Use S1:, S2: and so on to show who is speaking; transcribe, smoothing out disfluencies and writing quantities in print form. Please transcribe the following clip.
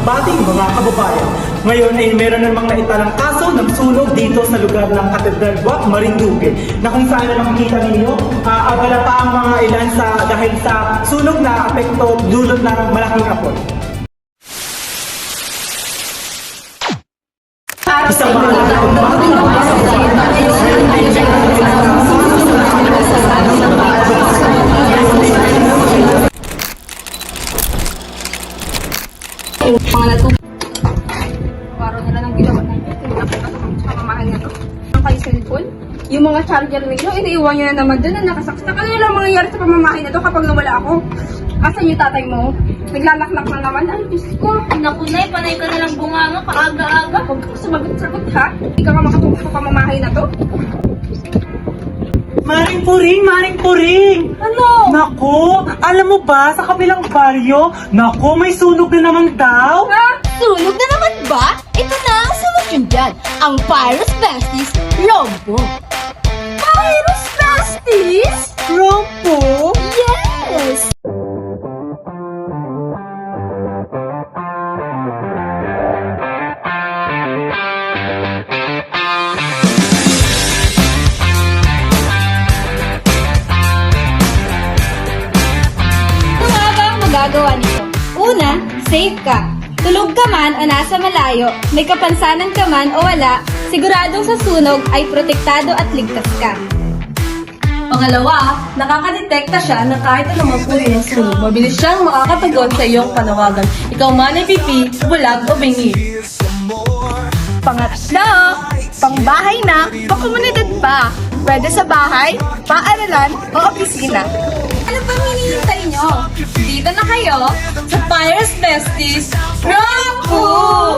S1: pagbabati mga kababayan. Ngayon ay meron namang naitalang kaso ng sunog dito sa lugar ng Katedral Buwak, Marinduque, na kung saan na makikita ninyo, abala pa ang mga ilan dahil sa sunog na apekto dulot ng malaking apoy. Isang
S2: Pangalan ko. Parang nila nang ginawa ng ito. Sa mamahan niya to. Ang kayo cellphone. Yung mga charger ninyo, iniiwan nyo na naman doon na nakasaksak. Ano lang mangyayari sa pamamahay na to kapag nawala ako? Asan yung tatay mo? Naglalaknak na naman. Ay, Diyos ko.
S3: Naku, Nay, panay ka na lang bunganga, paaga-aga.
S2: Huwag ka sumagot-sagot ha. Hindi ka makatulog sa pamamahay na to.
S1: Maring Puring!
S2: Ano?
S1: Naku, alam mo ba, sa kabilang baryo, naku, may sunog na naman daw.
S2: Ha?
S4: Sunog na naman ba? Ito na ang solusyon dyan. Ang Virus Besties Rompo.
S2: Virus Besties?
S1: Rompo?
S4: Yes!
S2: Ano nga ba ang magagawa nito? Una, safe ka. Tulog ka man o nasa malayo, may kapansanan ka man o wala, siguradong sa sunog ay protektado at ligtas ka.
S5: Pangalawa, nakakadetekta siya na kahit anumang uri ng sunog, mabilis siyang makakatagot sa iyong panawagan. Ikaw man ay pipi, bulag o bingi.
S4: Pangatlo, pangbahay na, pangkomunidad pa. Pwede sa bahay, paaralan o opisina.
S2: Ano bang hinihintay nyo? Dito na kayo sa Virus Besties Rompo!